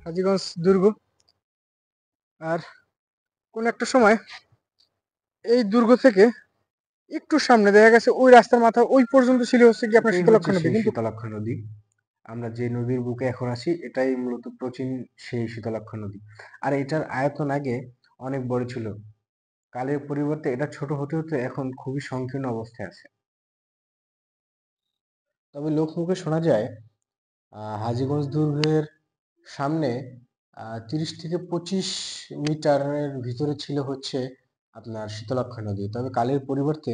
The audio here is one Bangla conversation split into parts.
হাজীগঞ্জ দুর্গ। আর কোন একটা সময় এই দুর্গ থেকে একটু সামনে দেখা গেছে ওই রাস্তার মাথা ওই পর্যন্ত ছিল হচ্ছে কি আপনার এটাই হচ্ছে শীতলক্ষ্যা নদী, সেই কিন্তু শীতলক্ষ্যা নদী। আমরা যে নদীর বুকে এখন আছি এটাই মূলত প্রাচীন সেই শীতলক্ষ্যা নদী। আর এটার আয়তন আগে অনেক বড় ছিল, কালের পরিবর্তে এটা ছোট হতে হতে এখন খুবই সংকীর্ণ অবস্থায় আছে। তবে লোকমুখে শোনা যায় হাজীগঞ্জ দুর্গের সামনে 30 থেকে 25 মিটারের ভিতরে ছিল হচ্ছে আপনার শীতলক্ষ্যা নদী। তবে কালের পরিবর্তে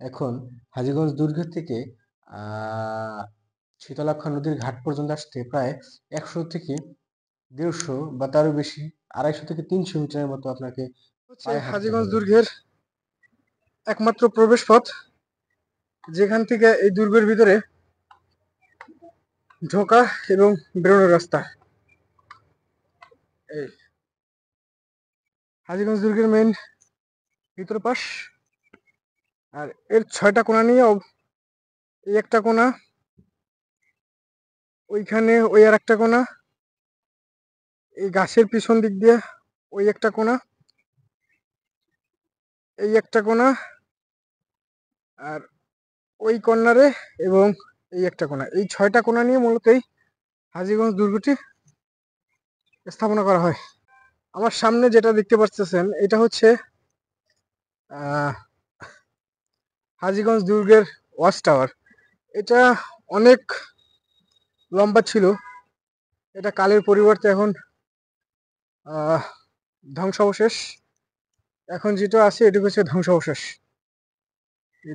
এখন হাজীগঞ্জ দুর্গের থেকে আহ শীতলক্ষ্যা নদীর ঘাট পর্যন্ত আসতে প্রায় 100 থেকে 150 বা তারও বেশি, 250 থেকে 300 মিটারের মতো আপনাকে হচ্ছে পায়ে হাঁটতে হাজীগঞ্জ হবে। দুর্গের একমাত্র প্রবেশ পথ, যেখান থেকে এই দুর্গের ভিতরে ঢোকা এবং বেরোনোর রাস্তা। এই হাজীগঞ্জ দুর্গের মেইন ভিতর পাশ। আর এর 6টা কোণা নিয়ে এই একটা কোণা, ওইখানে ওই আর একটা কোণা, এই গাছের পিছন দিক দিয়ে ওই একটা কোণা, এই একটা কোণা, আর ওই কর্নারে এবং এই একটা কোণা। এই 6টা কোণা নিয়ে মূলত এই হাজীগঞ্জ দুর্গটি স্থাপনা করা হয়। আমার সামনে যেটা দেখতে পাচ্ছেন এটা হচ্ছে আহ হাজীগঞ্জ দুর্গের ওয়াচ টাওয়ার। এটা অনেক লম্বা ছিল, এটা কালের পরিবর্তে এখন ধ্বংসাবশেষ। এখন যেটা আছে এটি হচ্ছে ধ্বংসাবশেষ।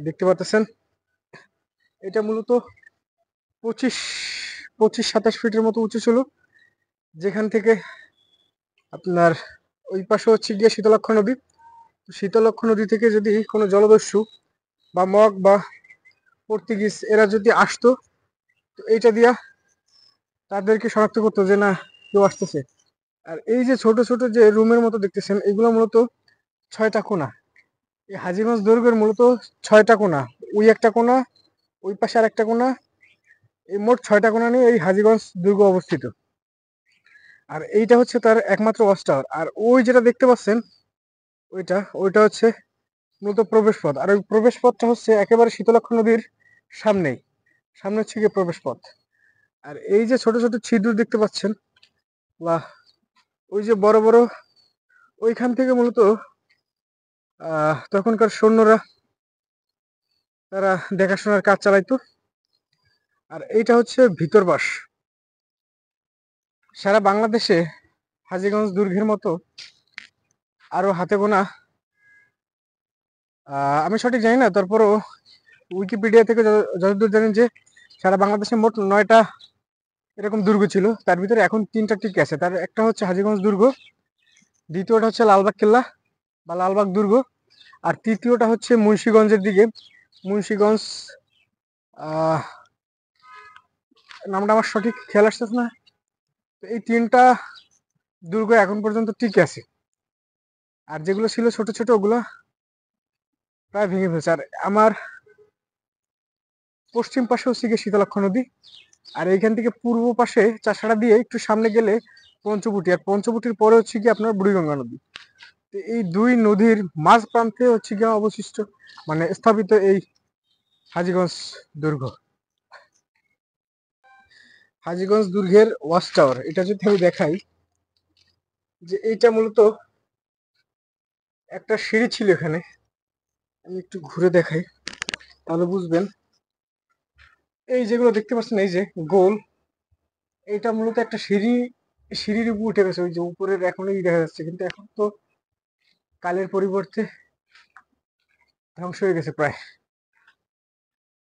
দেখতে পাচ্ছেন এটা মূলত 25-27 ফিটের মতো উঁচু ছিল, যেখান থেকে আপনার ওই পাশে হচ্ছে গিয়ে শীতলক্ষ্যা নদী। শীতলক্ষ্যা নদী থেকে যদি কোনো জলদস্যু বা মগ বা পর্তুগিজ এরা যদি আসতো, তো এইটা দিয়া তাদেরকে শনাক্ত করতো যে না কেউ আসতেছে। আর এই যে ছোট ছোট যে রুমের মতো দেখতেছেন এগুলো মূলত 6টা কোণা। এই হাজীগঞ্জ দুর্গের মূলত 6টা কোণা, ওই একটা কোণা, ওই পাশে আর একটা কোণা, এই মোট 6টা কোণা নিয়ে এই হাজীগঞ্জ দুর্গ অবস্থিত। আর এইটা হচ্ছে তার একমাত্র ওয়াচ টাওয়ার। আর ওই যেটা দেখতে পাচ্ছেন ওইটা হচ্ছে মূলত প্রবেশ পথ। আর ওই প্রবেশ পথটা হচ্ছে একেবারে শীতলক্ষ্যা নদীর সামনেই, সামনে হচ্ছে গিয়ে প্রবেশ পথ। আর এই যে ছোট ছোট ছিদ্র দেখতে পাচ্ছেন বা ওই যে বড় বড়, ওইখান থেকে মূলত তখনকার সৈন্যরা তারা দেখাশোনার কাজ চালাইতো। আর এইটা হচ্ছে ভিতর পাশ। সারা বাংলাদেশে হাজীগঞ্জ দুর্গের মতো আরো হাতে গোনা, আমি সঠিক জানি না, তারপরও উইকিপিডিয়া থেকে যতদূর জানি যে সারা বাংলাদেশে মোট 9টা এরকম দুর্গ ছিল, তার ভিতরে এখন 3টা টিকে আছে। তার একটা হচ্ছে হাজীগঞ্জ দুর্গ, দ্বিতীয়টা হচ্ছে লালবাগ কেল্লা বা লালবাগ দুর্গ, আর তৃতীয়টা হচ্ছে মুন্সিগঞ্জের দিকে মুন্সিগঞ্জ, আহ নামটা আমার সঠিক খেয়াল আসতেছে না। তো এই 3টা দুর্গ এখন পর্যন্ত টিকে আছে। আর যেগুলো ছিল ছোট ছোট ওগুলো প্রায় ভেঙে ফেলছে। আর আমার পশ্চিম পাশে হচ্ছে গিয়ে শীতলক্ষ্যা নদী, আর এইখান থেকে পূর্ব পাশে চাষাড়া দিয়ে একটু সামনে গেলে পঞ্চবটি, আর পঞ্চবটির পরে হচ্ছে গিয়ে আপনার বুড়িগঙ্গা নদী। তো এই দুই নদীর মাঝ প্রান্তে হচ্ছে গিয়ে অবশিষ্ট মানে স্থাপিত এই হাজীগঞ্জ দুর্গ। হাজীগঞ্জ দুর্গের ওয়াচ টাওয়ার এটা যদি আমি দেখাই, যে এইটা মূলত একটা সিঁড়ি ছিল এখানে, আমি একটু ঘুরে দেখাই তাহলে বুঝবেন। এই যেগুলো দেখতে পাচ্ছেন এই যে গোল, এটা মূলত একটা সিঁড়ির উপর উঠে গেছে, ওই যে উপরের এখনই দেখা যাচ্ছে, কিন্তু এখন তো কালের পরিবর্তে ধ্বংস হয়ে গেছে প্রায়।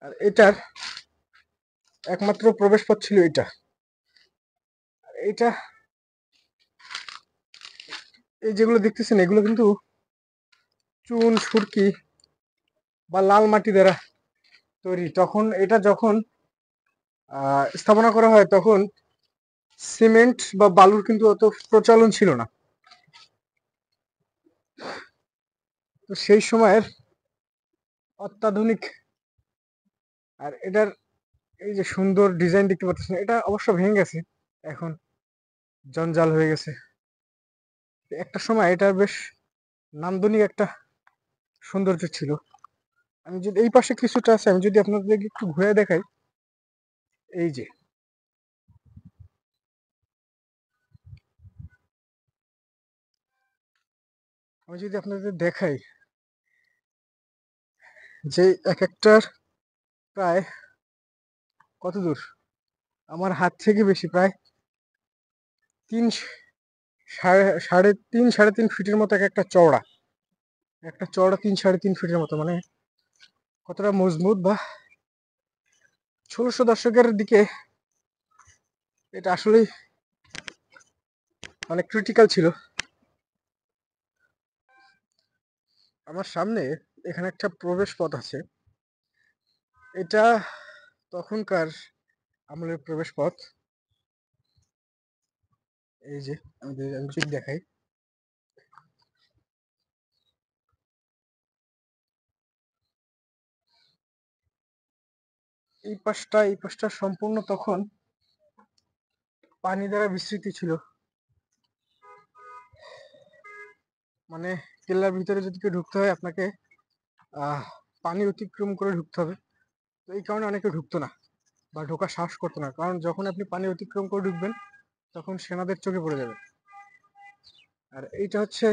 আর এটার একমাত্র প্রবেশ পথ ছিল এটা। এটা এই যেগুলো দেখতেছেন এগুলো কিন্তু চুন সুরকি বা লাল মাটি দ্বারা তৈরি। তখন এটা যখন স্থাপনা করা হয় তখন সিমেন্ট বা বালুর কিন্তু অত প্রচলন ছিল না। তো সেই সময়ের অত্যাধুনিক, আর এটার এই যে সুন্দর ডিজাইন দেখতে পাচ্ছেন, এটা অবশ্য ভেঙে গেছে এখন, জঞ্জাল হয়ে গেছে। একটা সময় এটা বেশ নান্দনিক একটা সৌন্দর্য ছিল। আমি যদি এই পাশে কিছুটা আছে, আমি যদি আপনাদেরকে একটু ঘুরে দেখাই, এই যে আমি যদি আপনাদের দেখাই যে এক একটার প্রায় কত দূর, আমার হাত থেকে বেশি, প্রায় তিন সাড়ে তিন ফিটের মতো এক একটা চওড়া, একটা চওড়া 3-3.5 ফিটের মতো, মানে কতটা মজবুত। বা 1600 দশকের দিকে এটা আসলেই অনেক ক্রিটিক্যাল ছিল। আমার সামনে এখানে একটা প্রবেশ পথ আছে, এটা তখনকার আমলের প্রবেশ পথ। এই যে আমি যদি দেখাই, এই পাশটা সম্পূর্ণ তখন পানি দ্বারা বিস্তৃত ছিল। মানে কেল্লার ভিতরে যদি কেউ ঢুকতে হয়, আপনাকে আহ পানি অতিক্রম করে ঢুকতে হবে। তো এই কারণে অনেকে ঢুকতো না বা ঢোকার সাহস করতো না, কারণ যখন আপনি পানি অতিক্রম করে ঢুকবেন তখন সেনাদের চোখে পড়ে যাবে। আর এইটা হচ্ছে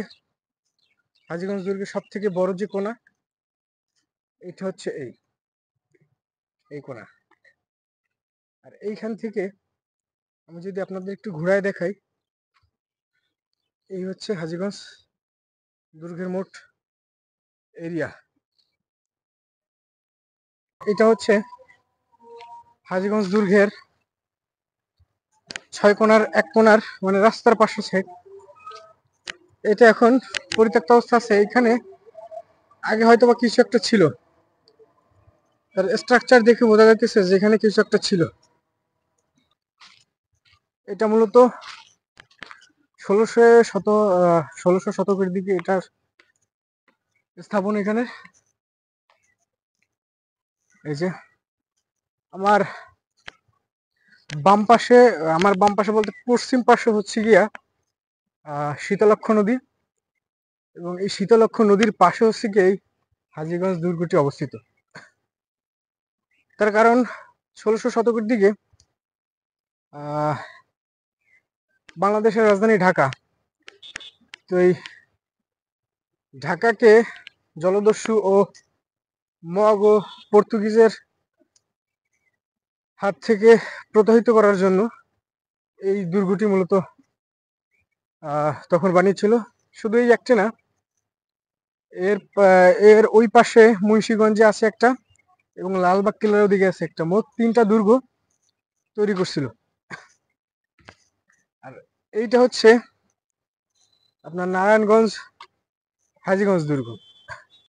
হাজীগঞ্জ দুর্গের সব থেকে বড় যে কোণা, এটা হচ্ছে এই কোণা। আর এইখান থেকে আমি যদি আপনাদের একটু ঘুরায় দেখাই, এই হচ্ছে হাজীগঞ্জ দুর্গের মোট এরিয়া। এটা হচ্ছে হাজীগঞ্জ দুর্গের 6 কোণার এক কোণার, মানে রাস্তার পাশে সাইড। এটা এখন পরিত্যক্ত অবস্থা আছে। এখানে আগে হয়তো বা কিছু একটা ছিল, তার স্ট্রাকচার দেখে বোঝা যাইতেছে যে এখানে কিছু একটা ছিল। এটা মূলত 1600 শতকের দিকে এটার স্থাপন এখানে। এই যে আমার বাম পাশে, বলতে পশ্চিম পাশে হচ্ছে গিয়া শীতলক্ষ্য নদী, এবং এই শীতলক্ষ্য নদীর পাশে হচ্ছে গিয়ে এই হাজীগঞ্জ দুর্গটি অবস্থিত। তার কারণ 1600 শতকের দিকে আহ বাংলাদেশের রাজধানী ঢাকা, তো এই ঢাকাকে জলদস্যু ও মগ ও পর্তুগিজের হাত থেকে প্রতারিত করার জন্য এই দুর্গটি মূলত তখন বানিয়েছিল। শুধু এই একটি না, এর ওই পাশে মুন্সিগঞ্জে আছে একটা, এবং লালবাগ কেল্লার ওদিকে আছে একটা, মোট 3টা দুর্গ তৈরি করছিল। আর এইটা হচ্ছে আপনার নারায়ণগঞ্জ হাজীগঞ্জ দুর্গ।